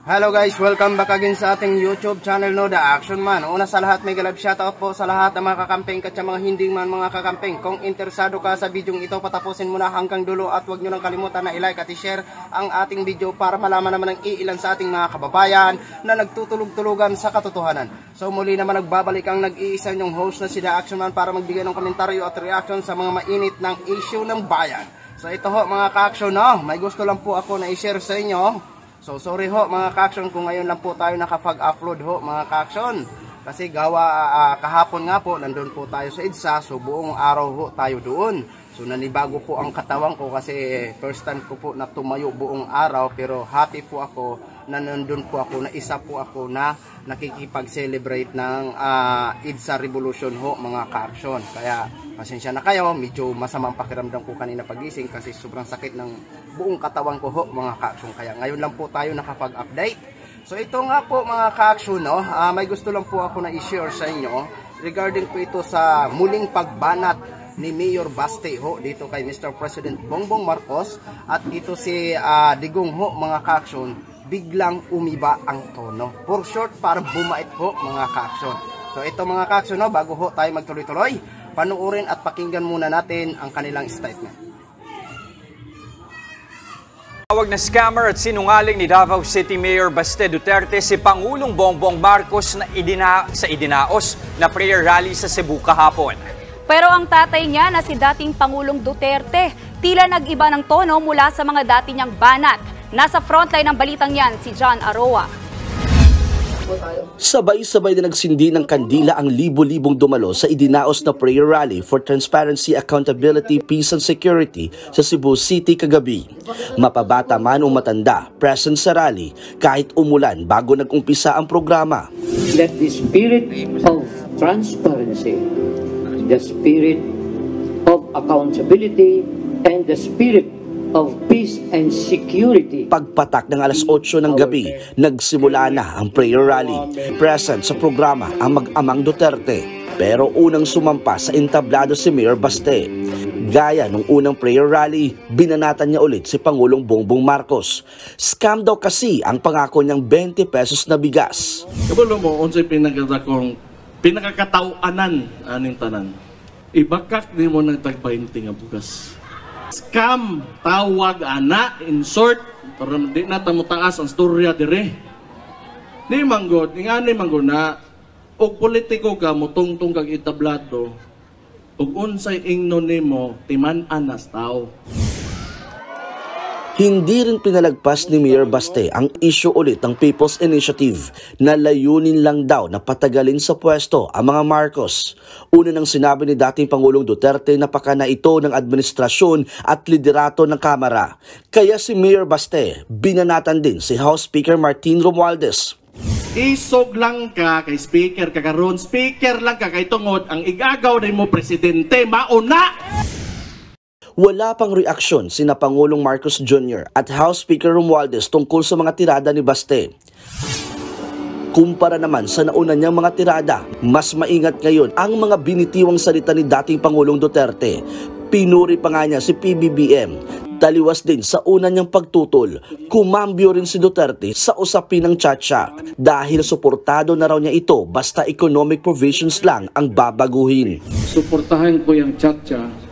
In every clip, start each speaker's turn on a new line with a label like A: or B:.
A: Hello guys, welcome back again sa ating YouTube channel, no, The Action Man. Una sa lahat, may galab shoutout po sa lahat ng mga kakamping at sa mga hindi man mga kakamping. Kung interesado ka sa video ito, patapusin mo na hanggang dulo at huwag nyo lang kalimutan na i-like at i-share ang ating video para malaman naman ng iilan sa ating mga kababayan na nagtutulog-tulugan sa katotohanan. So muli naman nagbabalik ang nag-iisa nyong host na si The Action Man para magbigay ng komentaryo at reaction sa mga mainit ng issue ng bayan. So ito ho mga ka-action, no, may gusto lang po ako na i-share sa inyo. So sorry ho mga ka-action kung ngayon lang po tayo nakapag-upload ho mga ka-action. Kasi kahapon nga po nandun po tayo sa EDSA, so buong araw ho tayo doon. So nanibago po ang katawan ko kasi first time ko po na tumayo buong araw, pero happy po ako na nandun po ako, na isa po ako na nakikipag-celebrate ng EDSA Revolution ho mga ka-action. Kaya pasensya na kayo, medyo masamang pakiramdam ko kanina pagising kasi sobrang sakit ng buong katawan ko ho mga ka-action. Kaya ngayon lang po tayo nakapag-update. So ito nga po mga ka-action, no, may gusto lang po ako na i-share sa inyo regarding po ito sa muling pagbanat ni Mayor Baste ho dito kay Mr. President Bongbong Marcos, at ito si Digong ho mga ka-action. Biglang umiba ang tono. For short, parang bumait ho mga ka-action. So ito mga ka-action, no, bago ho tayo magtuloy-tuloy, panuorin at pakinggan muna natin ang kanilang statement.
B: Tawag na scammer at sinungaling ni Davao City Mayor Baste Duterte si Pangulong Bongbong Marcos na idinaos na prayer rally sa Cebu kahapon.
C: Pero ang tatay niya na si dating Pangulong Duterte, tila nag-iba ng tono mula sa mga dati niyang banat. Nasa frontline ng balitang yan si John Aroa.
D: Sabay-sabay na nagsindi ng kandila ang libo-libong dumalo sa idinaos na prayer rally for transparency, accountability, peace and security sa Cebu City kagabi. Mapabata man o matanda, present sa rally kahit umulan bago nag-umpisa ang programa.
E: Let the spirit of transparency, the spirit of accountability, and the spirit of peace and security.
D: Pagpatak ng alas 8 ng gabi, nagsimula na ang prayer rally. Present sa programa ang mag-amang Duterte. Pero unang sumampa sa entablado si Mayor Baste. Gaya nung unang prayer rally, binanatan niya ulit si Pangulong Bongbong Marcos. Scam daw kasi ang pangako niyang 20 pesos na bigas.
F: Kabalo mo, unsay pinakakatauanan aning tanan. Ibakak di mo ng tag-20 nga bugas. Scam, tawag ana, in short, para di na tamutaas ang storya dire. Di manggod, ingani manggod na, og politiko ka, mutungtong kag itablado, og unsay ingno nimo, timan-an nas tao.
D: Hindi rin pinalagpas ni Mayor Baste ang issue ulit ng People's Initiative na layunin lang daw na patagalin sa pwesto ang mga Marcos. Una nang sinabi ni dating Pangulong Duterte na pakana ito ng administrasyon at liderato ng Kamara. Kaya si Mayor Baste, binanatan din si House Speaker Martin Romualdez.
F: Isog lang ka kay speaker ka karon, speaker lang ka kay tungod ang igagaw nimo presidente mauna.
D: Wala pang reaksyon sina Pangulong Marcos Jr. at House Speaker Romualdez tungkol sa mga tirada ni Baste. Kumpara naman sa nauna niyang mga tirada, mas maingat ngayon ang mga binitiwang salita ni dating Pangulong Duterte. Pinuri pa nga niya si PBBM. Taliwas din sa una niyang pagtutol, kumambyo rin si Duterte sa usapin ng Chacha dahil suportado na raw niya ito basta economic provisions lang ang babaguhin.
G: Suportahan ko yung Chacha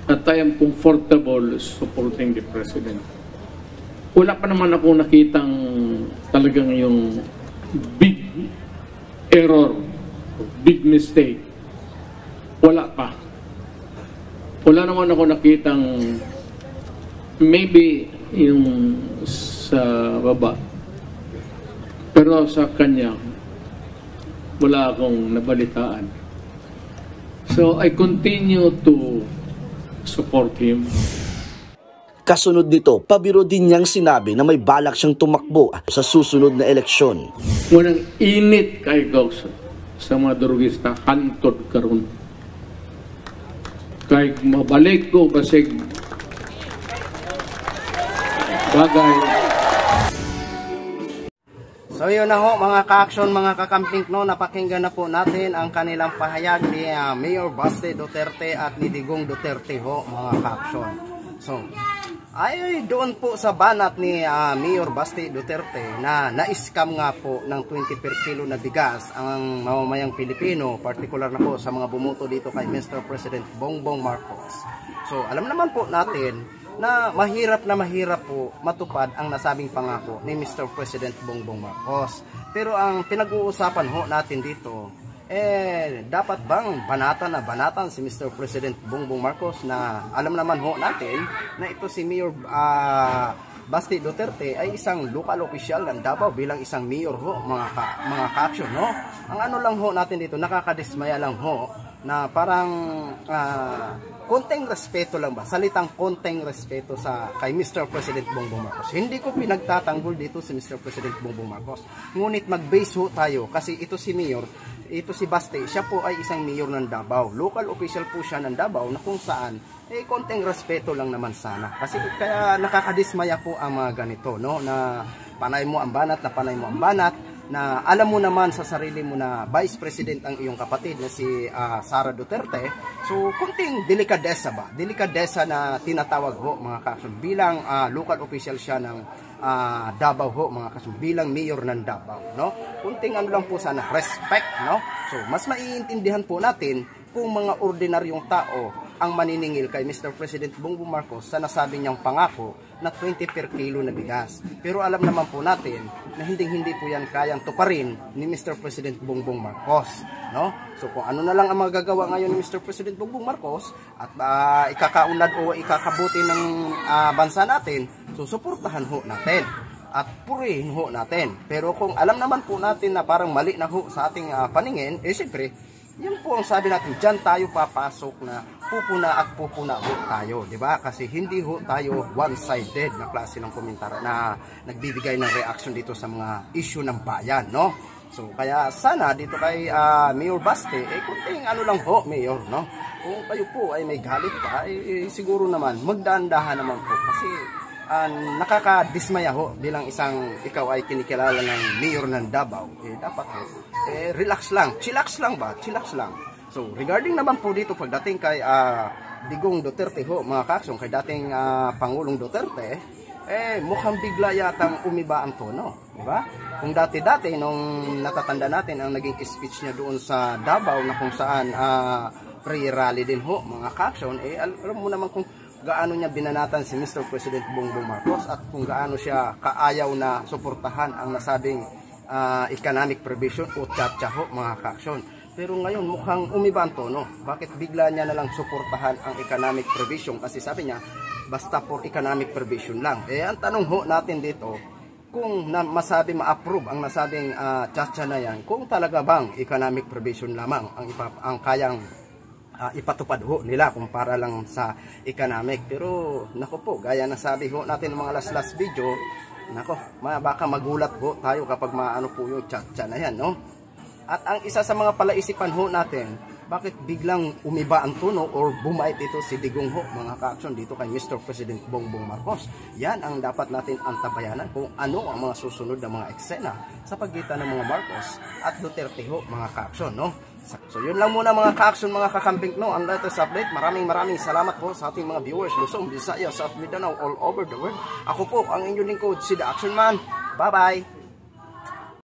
G: at I am comfortable supporting the President. Wala pa naman ako nakitang talagang yung big error, big mistake. Wala pa. Wala naman ako nakitang maybe yung sa baba. Pero sa kanya, wala akong nabalitaan. So I continue to support him.
D: Kasunod nito, pabiro din niyang sinabi na may balak siyang tumakbo sa susunod na eleksyon.
G: Munang init kay Gauss sa mga durugista, hantod karon. Kay mabalik ko basig bagay.
A: So yun na ho mga ka-action, mga kakamping, no, napakinggan na po natin ang kanilang pahayag ni Mayor Baste Duterte at ni Digong Duterte ho mga ka-action. So Ay doon po sa banat ni Mayor Basti Duterte na na-scam nga po ng 20 per kilo na bigas ang mamamayang Pilipino, particular na po sa mga bumuto dito kay Mr. President Bongbong Marcos. So alam naman po natin na mahirap po matupad ang nasabing pangako ni Mr. President Bongbong Marcos. Pero ang pinag-uusapan ho natin dito, dapat bang banatan si Mr. President Bongbong Marcos na alam naman ho natin na ito si Mayor Basti Duterte ay isang local official ng Davao bilang isang mayor ho, mga ka-action, no? Ang ano lang ho natin dito, nakakadismaya lang ho na parang konting respeto lang ba? Salitang konting respeto kay Mr. President Bongbong Marcos. Hindi ko pinagtatanggol dito si Mr. President Bongbong Marcos. Ngunit mag-base ho tayo kasi ito si Mayor, ito si Basti, siya po ay isang mayor ng Davao. Local official po siya ng Davao na kung saan konting respeto lang naman sana. Kasi kaya nakakadismaya po ang mga ganito, no? Na panay mo ang banat, na alam mo naman sa sarili mo na Vice President ang iyong kapatid na si Sara Duterte. So, kunting delikadesa na tinatawag ho mga kasun. Bilang local official siya ng Davao ho mga kasun, bilang mayor ng Davao, no? Kunting ano lang po sana, respect, no? So, mas maiintindihan po natin kung mga ordinaryong tao ang maniningil kay Mr. President Bongbong Marcos sa nasabi niyang pangako na 20 per kilo na bigas. Pero alam naman po natin na hindi po yan kayang tuparin ni Mr. President Bongbong Marcos, no? So kung ano na lang ang magagawa ngayon ni Mr. President Bongbong Marcos at ikakaunlad o ikakabuti ng bansa natin, susuportahan ho natin at purihin ho natin. Pero kung alam naman po natin na parang mali na ho sa ating paningin, siyempre, yun po ang sabi natin, dyan tayo papasok na pupuna ho tayo, di ba? Kasi hindi ho tayo one-sided na klase ng komentar na nagbibigay ng reaction dito sa mga issue ng bayan, no? So, kaya sana dito kay Mayor Basti, kunting ano lang ho, Mayor, no? Kung kayo po ay may galit pa, siguro naman, magdahan-dahan naman po. Kasi nakakadismaya ho bilang isang ikaw ay kinikilala ng mayor ng Davao, dapat ho, relax lang, chillax lang. So regarding naman po dito pagdating kay Digong Duterte ho mga kaksong, kay dating Pangulong Duterte, mukhang bigla yatang umiba ang tono, di ba? Kung dati nung natatanda natin ang naging speech niya doon sa Davao na kung saan pre-rally din ho mga kaksyon, alam mo naman kung gaano niya binanatan si Mr. President Bongbong Marcos at kung gaano siya kaayaw na suportahan ang nasabing economic provision o tsa-tsa ho mga kaaksyon. Pero ngayon mukhang umiba ang tono. Bakit bigla niya nalang suportahan ang economic provision? Kasi sabi niya, basta for economic provision lang. Ang tanong ho natin dito, kung masabi ma-approve ang nasabing tsa-tsa na yan, kung talaga bang economic provision lamang ang kayang ipatupad ho nila kumpara lang sa economic. Pero nako po, gaya na sabi ho natin ng mga last video, nako, baka magulat ho tayo kapag maano po yung tsa-tsa na yan, no? At ang isa sa mga palaisipan ho natin, bakit biglang umiba ang tono or bumait ito si Digong ho mga ka-action dito kay Mr. President Bongbong Marcos? Yan ang dapat natin antabayanan kung ano ang mga susunod na mga eksena sa pagitan ng mga Marcos at Duterte ho mga ka-action, no? So yun lang muna mga ka-action, mga kakambing, no, ang latest update. Maraming salamat po sa ating mga viewers Luzon, Visayas, South Mindanao, all over the world. Ako po ang inyong lingkod, si The Action Man. Bye bye.